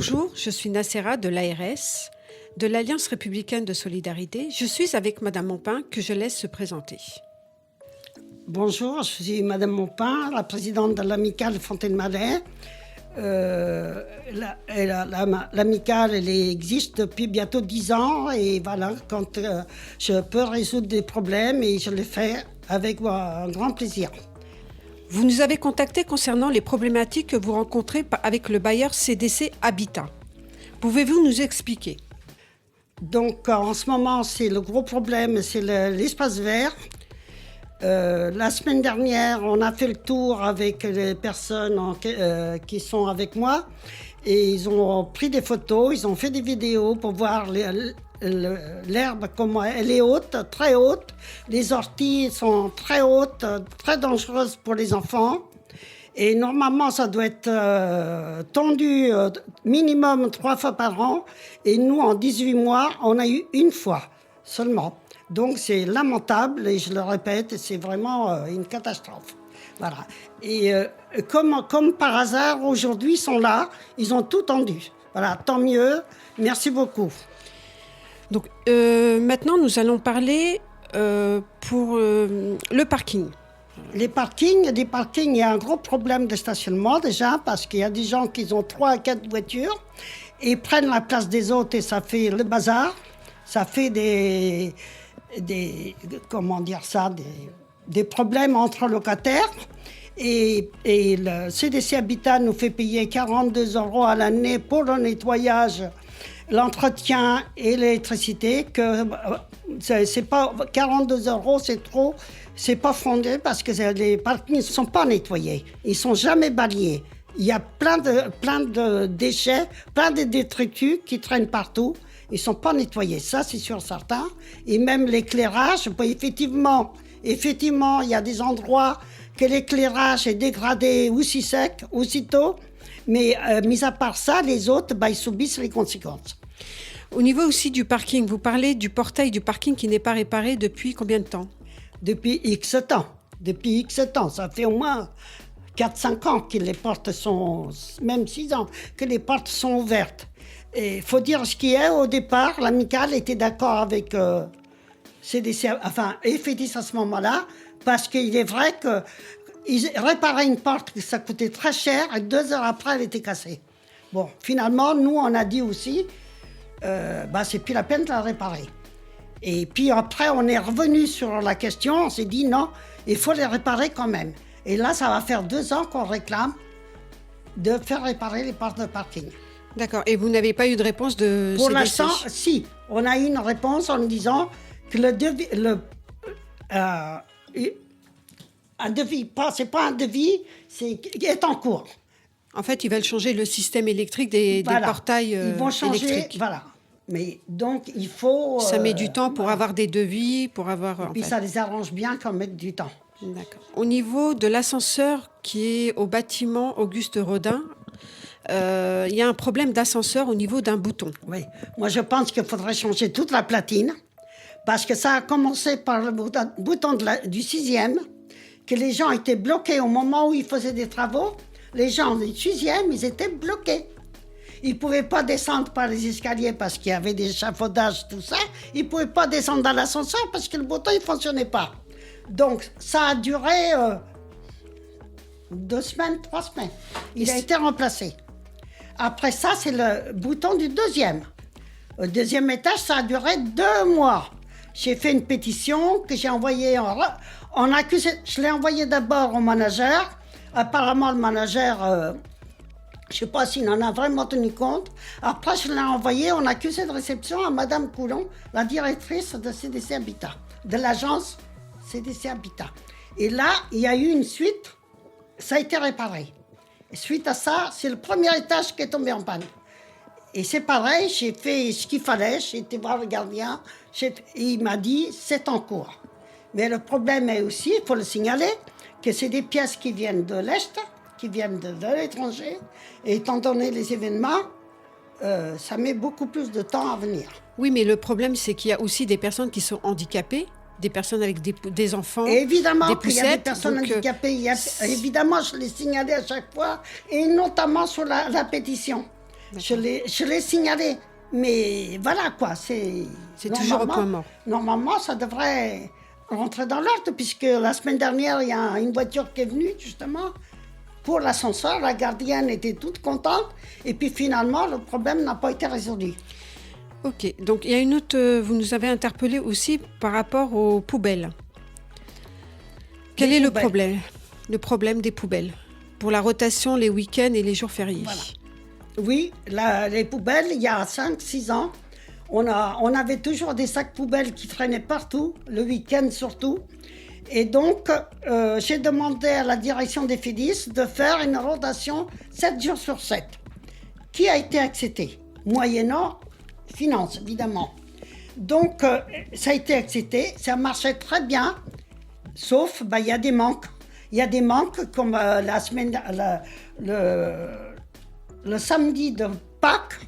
Bonjour, je suis Nacera de l'ARS, de l'Alliance républicaine de solidarité. Je suis avec Madame Monpin que je laisse se présenter. Bonjour, je suis Madame Monpin, la présidente de l'amicale Fontaine-Malais. L'amicale elle existe depuis bientôt 10 ans et voilà, quand je peux résoudre des problèmes et je le fais avec un grand plaisir. Vous nous avez contacté concernant les problématiques que vous rencontrez avec le bailleur CDC Habitat. Pouvez-vous nous expliquer? Donc en ce moment, c'est le gros problème, c'est l'espace vert. La semaine dernière, on a fait le tour avec les personnes qui sont avec moi et ils ont pris des photos, ils ont fait des vidéos pour voir l'herbe, comment elle est haute, très haute. Les orties sont très hautes, très dangereuses pour les enfants. Et normalement, ça doit être tondu minimum 3 fois par an. Et nous, en 18 mois, on a eu une fois seulement. Donc c'est lamentable et je le répète, c'est vraiment une catastrophe. Voilà. Et comme par hasard, aujourd'hui, ils sont là, ils ont tout tendu. Voilà, tant mieux. Merci beaucoup. Donc maintenant, nous allons parler pour le parking. Les parkings, il y a un gros problème de stationnement déjà parce qu'il y a des gens qui ont 3 à 4 voitures et prennent la place des autres et ça fait le bazar. Ça fait des problèmes entre locataires et le CDC Habitat nous fait payer 42 € à l'année pour le nettoyage, l'entretien et l'électricité. Que c'est pas 42 €, c'est trop, c'est pas fondé parce que les parkings ne sont pas nettoyés, ils sont jamais balayés. Il y a plein de déchets, plein de détritus qui traînent partout. Ils ne sont pas nettoyés, ça c'est sûr certain. Et même l'éclairage, effectivement, il y a des endroits que l'éclairage est dégradé aussi sec, aussitôt. Mais mis à part ça, les autres, ils subissent les conséquences. Au niveau aussi du parking, vous parlez du portail du parking qui n'est pas réparé depuis combien de temps? Depuis X temps. Ça fait au moins 4-5 ans que les portes sont, même 6 ans, que les portes sont ouvertes. Et il faut dire ce qui est, au départ, l'amicale était d'accord avec CDC, enfin, FEDIS à ce moment-là, parce qu'il est vrai qu'ils réparaient une porte, que ça coûtait très cher, et 2 heures après, elle était cassée. Bon, finalement, nous, on a dit aussi, c'est plus la peine de la réparer. Et puis après, on est revenu sur la question, on s'est dit non, il faut les réparer quand même. Et là, ça va faire 2 ans qu'on réclame de faire réparer les portes de parking. D'accord. Et vous n'avez pas eu de réponse de Pour CDC? l'instant, si. On a eu une réponse en disant que un devis, c'est pas un devis, est en cours. En fait, ils veulent changer le système électrique des portails Ils vont changer, électriques. Voilà. Mais donc, il faut... Ça met du temps pour avoir des devis, pour avoir... Puis ça les arrange bien qu'on mette du temps. D'accord. Au niveau de l'ascenseur qui est au bâtiment Auguste Rodin, il y a un problème d'ascenseur au niveau d'un bouton. Oui, moi je pense qu'il faudrait changer toute la platine, parce que ça a commencé par le bouton du 6e, que les gens étaient bloqués au moment où ils faisaient des travaux. Les gens du 6e, ils étaient bloqués. Ils ne pouvaient pas descendre par les escaliers parce qu'il y avait des échafaudages, tout ça. Ils ne pouvaient pas descendre dans l'ascenseur parce que le bouton ne fonctionnait pas. Donc ça a duré 2 semaines, 3 semaines. Il a été remplacé. Après ça, c'est le bouton du 2e. Au 2e étage, ça a duré 2 mois. J'ai fait une pétition que j'ai envoyée en accusé. Je l'ai envoyée d'abord au manager. Apparemment, le manager, je ne sais pas s'il en a vraiment tenu compte. Après, je l'ai envoyée en accusé de réception à Madame Coulon, la directrice de CDC Habitat, de l'agence CDC Habitat. Et là, il y a eu une suite. Ça a été réparé. Et suite à ça, c'est le premier étage qui est tombé en panne. Et c'est pareil, j'ai fait ce qu'il fallait, j'ai été voir le gardien, et il m'a dit, c'est en cours. Mais le problème est aussi, il faut le signaler, que c'est des pièces qui viennent de l'Est, qui viennent de l'étranger, et étant donné les événements, ça met beaucoup plus de temps à venir. Oui, mais le problème, c'est qu'il y a aussi des personnes qui sont handicapées, des personnes avec des enfants, et évidemment des qu'il y a des personnes handicapées, évidemment je l'ai signalé à chaque fois, et notamment sur la pétition. Je l'ai signalé. Mais voilà quoi, c'est toujours au point mort. Normalement, ça devrait rentrer dans l'ordre, puisque la semaine dernière, il y a une voiture qui est venue, justement, pour l'ascenseur. La gardienne était toute contente, et puis finalement, le problème n'a pas été résolu. Ok, donc il y a une autre... vous nous avez interpellé aussi par rapport aux poubelles. Quel est le problème? Le problème des poubelles pour la rotation les week-ends et les jours fériés. Voilà. Oui, les poubelles, il y a 5-6 ans, on avait toujours des sacs poubelles qui traînaient partout, le week-end surtout. Et donc, j'ai demandé à la direction des FEDIS de faire une rotation 7 jours sur 7, qui a été acceptée, moyennant finance, évidemment. Donc, ça a été accepté, ça marchait très bien, sauf, il y a des manques. Il y a des manques, comme le samedi de Pâques,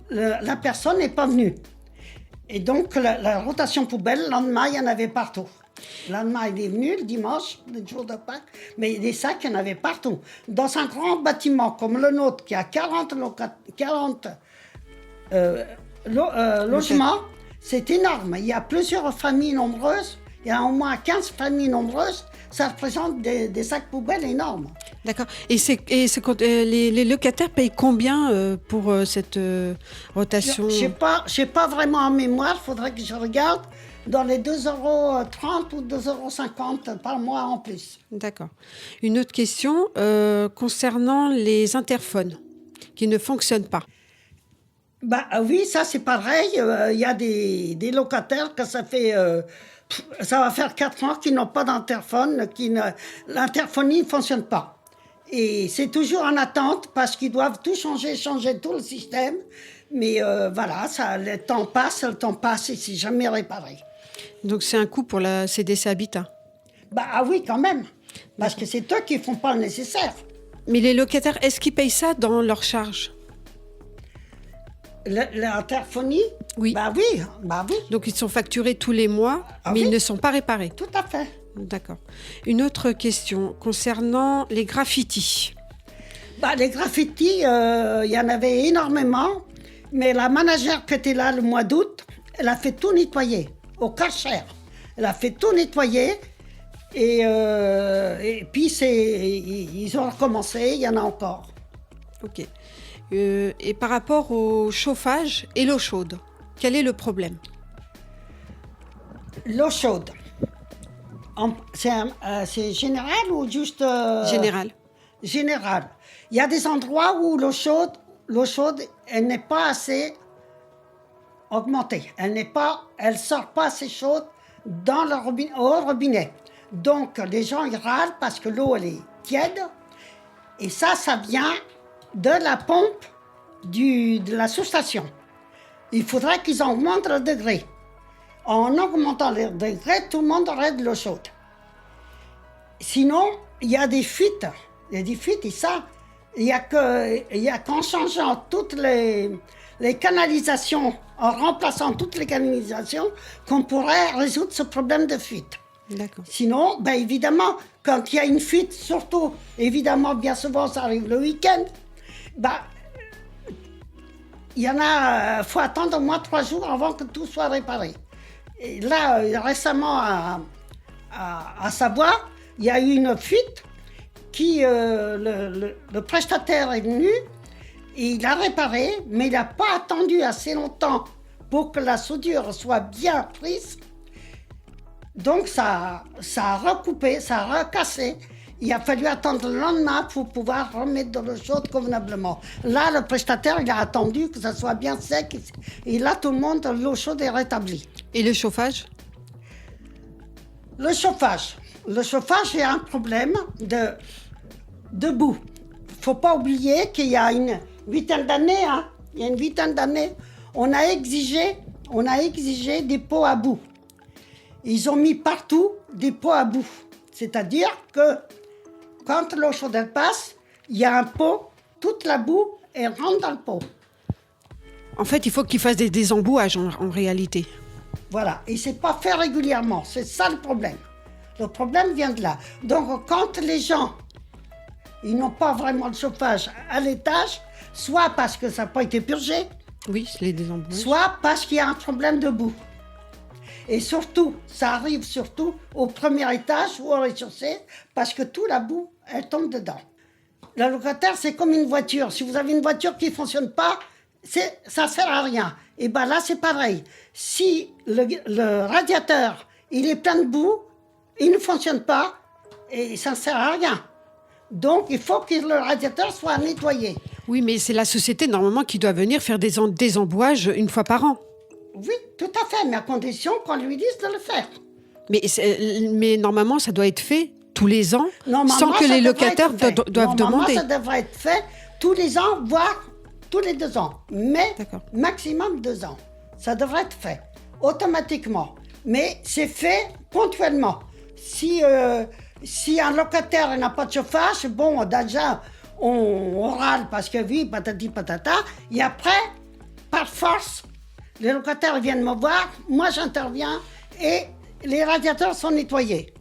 la personne n'est pas venue. Et donc, la rotation poubelle, le lendemain, il y en avait partout. Le lendemain, il est venu, le dimanche, le jour de Pâques, mais des sacs, il y en avait partout. Dans un grand bâtiment comme le nôtre, qui a 40 logements, c'est énorme. Il y a plusieurs familles nombreuses, il y a au moins 15 familles nombreuses, ça représente des sacs poubelles énormes. D'accord. Et les locataires payent combien pour cette rotation? Je n'ai pas vraiment en mémoire, il faudrait que je regarde, dans les 2,30 € ou 2,50 € par mois en plus. D'accord. Une autre question concernant les interphones qui ne fonctionnent pas. Oui, ça c'est pareil. Il y a des locataires que ça va faire 4 ans qu'ils n'ont pas d'interphone, l'interphonie ne fonctionne pas. Et c'est toujours en attente parce qu'ils doivent tout changer tout le système. Mais voilà, le temps passe et c'est jamais réparé. Donc c'est un coût pour la CDC Habitat? Oui, quand même. Parce que c'est eux qui ne font pas le nécessaire. Mais les locataires, est-ce qu'ils payent ça dans leur charge? L'interphonie? Oui. Oui. Donc ils sont facturés tous les mois, mais ils ne sont pas réparés? Tout à fait. D'accord. Une autre question concernant les graffitis. Les graffitis, il y en avait énormément, mais la manager qui était là le mois d'août, elle a fait tout nettoyer, au Karcher. Elle a fait tout nettoyer, et puis ils ont recommencé, il y en a encore. Ok. Et par rapport au chauffage et l'eau chaude, quel est le problème? L'eau chaude. C'est général ou juste... Général. Général. Il y a des endroits où l'eau chaude, elle n'est pas assez augmentée. Elle sort pas assez chaude au robinet. Donc, les gens, ils râlent parce que l'eau, elle est tiède. Et ça vient de la pompe de la sous-station. Il faudrait qu'ils augmentent le degré. En augmentant le degré, tout le monde aurait de l'eau chaude. Sinon, il y a des fuites. Il y a des fuites et ça, il y a qu'en changeant toutes les canalisations, en remplaçant toutes les canalisations, qu'on pourrait résoudre ce problème de fuite. D'accord. Sinon, évidemment, quand il y a une fuite, surtout, évidemment, bien souvent, ça arrive le week-end, il y en a, faut attendre au moins 3 jours avant que tout soit réparé. Et là, récemment, à Savoie, il y a eu une fuite qui, le prestataire est venu, et il a réparé, mais il n'a pas attendu assez longtemps pour que la soudure soit bien prise. Donc ça a recoupé, ça a recassé. Il a fallu attendre le lendemain pour pouvoir remettre de l'eau chaude convenablement. Là, le prestataire, il a attendu que ça soit bien sec. Et là, tout le monde, l'eau chaude est rétablie. Et le chauffage? Le chauffage, il y a un problème de boue. Il ne faut pas oublier qu'il y a une vingtaine d'années, on a exigé des pots à boue. Ils ont mis partout des pots à boue. C'est-à-dire que quand l'eau chaude elle passe, il y a un pot, toute la boue, elle rentre dans le pot. En fait, il faut qu'ils fassent des embouages en réalité. Voilà, et c'est pas fait régulièrement, c'est ça le problème. Le problème vient de là. Donc quand les gens, ils n'ont pas vraiment de chauffage à l'étage, soit parce que ça n'a pas été purgé, Oui, c'est les embouts. soit parce qu'il y a un problème de boue. Et surtout, ça arrive surtout au premier étage ou au rez-de-chaussée, parce que toute la boue, elle tombe dedans. Le locataire, c'est comme une voiture. Si vous avez une voiture qui ne fonctionne pas, ça ne sert à rien. Et bien là, c'est pareil. Si le radiateur, il est plein de boue, il ne fonctionne pas, et ça ne sert à rien. Donc, il faut que le radiateur soit nettoyé. Oui, mais c'est la société, normalement, qui doit venir faire des embouages une fois par an. Oui, tout à fait, mais à condition qu'on lui dise de le faire. Mais normalement, ça doit être fait tous les ans, Normalement, sans que ça les devrait locataires être fait. doivent demander. Ça devrait être fait tous les ans, voire tous les 2 ans. Mais D'accord. maximum 2 ans. Ça devrait être fait automatiquement. Mais c'est fait ponctuellement. Si un locataire n'a pas de chauffage, bon, déjà, on râle parce que oui, patati patata. Et après, par force, les locataires viennent me voir, moi j'interviens et les radiateurs sont nettoyés.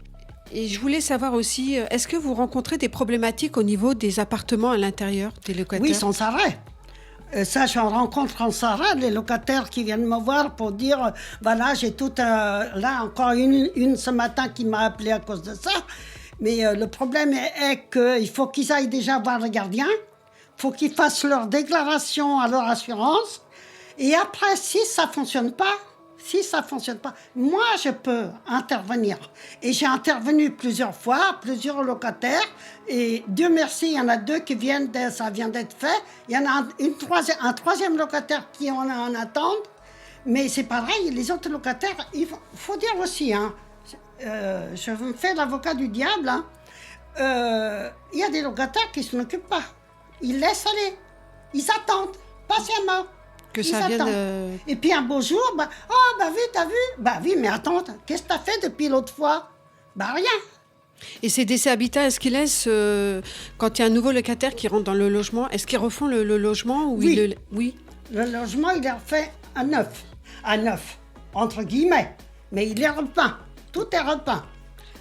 Et je voulais savoir aussi, est-ce que vous rencontrez des problématiques au niveau des appartements à l'intérieur des locataires? Oui, sans arrêt. Ça, j'en rencontre en arrêt, les locataires qui viennent me voir pour dire, voilà, j'ai tout là, encore une ce matin qui m'a appelé à cause de ça. Mais le problème est qu'il faut qu'ils aillent déjà voir le gardien, il faut qu'ils fassent leur déclaration à leur assurance. Et après, si ça ne fonctionne pas, moi, je peux intervenir. Et j'ai intervenu plusieurs fois, plusieurs locataires. Et Dieu merci, il y en a 2 qui ça vient d'être fait. Il y en a un troisième locataire qui en est en attente. Mais c'est pareil, les autres locataires, il faut dire aussi, hein, je me fais l'avocat du diable, hein, il y a des locataires qui ne s'en occupent pas. Ils laissent aller. Ils attendent patiemment. Que ça vienne... Et puis un beau jour, oui, t'as vu? Oui, mais attends, qu'est-ce que t'as fait depuis l'autre fois? Rien. Et ces DC Habitat, est-ce qu'ils laissent, quand il y a un nouveau locataire qui rentre dans le logement, est-ce qu'ils refont le logement ou Oui. Oui. Le logement, il est refait à neuf, entre guillemets. Mais il est repeint. Tout est repeint.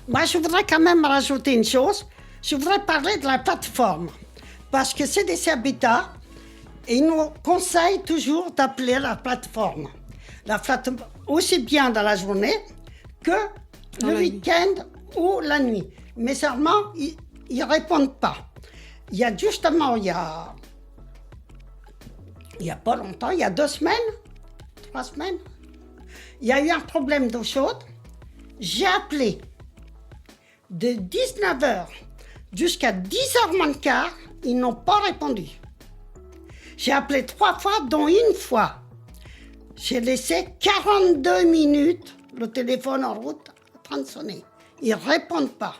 Moi, je voudrais quand même rajouter une chose. Je voudrais parler de la plateforme. Parce que CDC Habitat, et ils nous conseillent toujours d'appeler la plateforme. Aussi bien dans la journée que le week-end ou la nuit. Mais seulement, ils ne répondent pas. Il y a justement, il y a pas longtemps, il y a 2 semaines, 3 semaines, il y a eu un problème d'eau chaude. J'ai appelé de 19h jusqu'à 10h moins le quart, ils n'ont pas répondu. J'ai appelé 3 fois, dont une fois. J'ai laissé 42 minutes le téléphone en route en train de sonner. Ils ne répondent pas.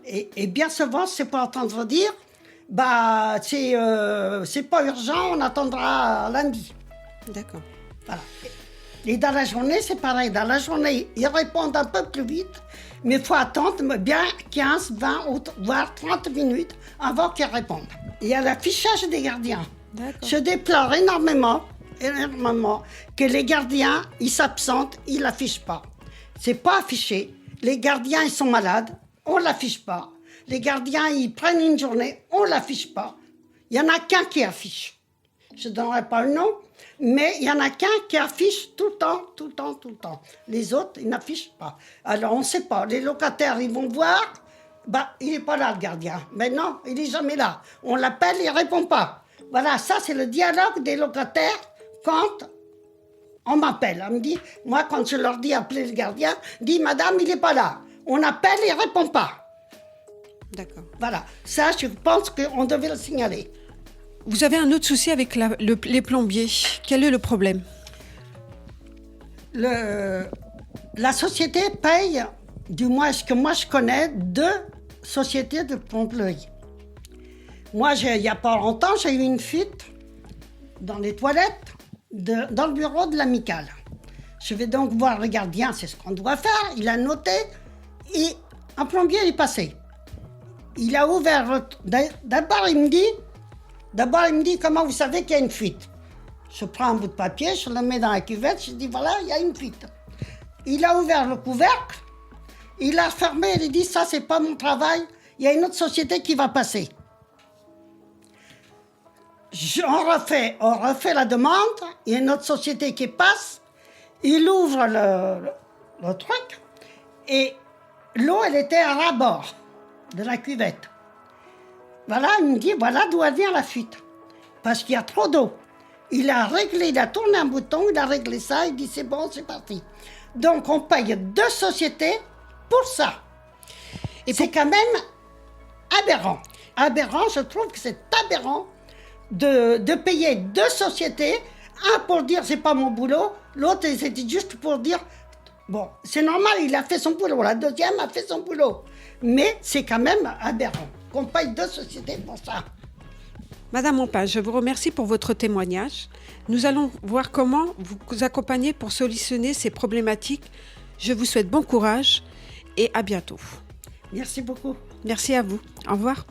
Et bien souvent, c'est pour entendre dire, c'est pas urgent, on attendra lundi. D'accord. Voilà. Et dans la journée, c'est pareil. Dans la journée, ils répondent un peu plus vite, mais il faut attendre bien 15, 20, voire 30 minutes avant qu'ils répondent. Il y a l'affichage des gardiens. D'accord. Je déplore énormément que les gardiens, ils s'absentent, ils ne l'affichent pas. C'est pas affiché. Les gardiens, ils sont malades, on ne l'affiche pas. Les gardiens, ils prennent une journée, on ne l'affiche pas. Il n'y en a qu'un qui affiche. Je ne donnerai pas le nom, mais il n'y en a qu'un qui affiche tout le temps. Les autres, ils n'affichent pas. Alors, on ne sait pas. Les locataires, ils vont voir, il n'est pas là, le gardien. Mais non, il n'est jamais là. On l'appelle, il ne répond pas. Voilà, ça, c'est le dialogue des locataires quand on m'appelle. On me dit, moi, quand je leur dis appeler le gardien, dit, madame, il n'est pas là. On appelle, il ne répond pas. D'accord. Voilà, ça, je pense qu'on devait le signaler. Vous avez un autre souci avec les plombiers. Quel est le problème? La société paye, du moins ce que moi je connais, 2 sociétés de plomberie. Moi, il n'y a pas longtemps, j'ai eu une fuite dans les toilettes, dans le bureau de l'amicale. Je vais donc voir le gardien, c'est ce qu'on doit faire. Il a noté et un plombier est passé. Il a ouvert, d'abord il me dit, comment vous savez qu'il y a une fuite? Je prends un bout de papier, je le mets dans la cuvette, je dis, voilà, il y a une fuite. Il a ouvert le couvercle, il a fermé, il a dit, ça, c'est pas mon travail, il y a une autre société qui va passer. On refait la demande, il y a une autre société qui passe, il ouvre le truc, et l'eau, elle était à ras-bord de la cuvette. Voilà, il me dit, voilà d'où vient la fuite. Parce qu'il y a trop d'eau. Il a réglé, il a tourné un bouton, il a réglé ça, il dit, c'est bon, c'est parti. Donc, on paye 2 sociétés pour ça. Et c'est quand même aberrant. Aberrant, je trouve que c'est aberrant de payer 2 sociétés, un pour dire c'est pas mon boulot, l'autre c'était juste pour dire bon, c'est normal, il a fait son boulot, la deuxième a fait son boulot, mais c'est quand même aberrant qu'on paye 2 sociétés pour ça. Madame Ampin, je vous remercie pour votre témoignage. Nous allons voir comment vous accompagner pour solutionner ces problématiques. Je vous souhaite bon courage et à bientôt. Merci beaucoup. Merci à vous. Au revoir.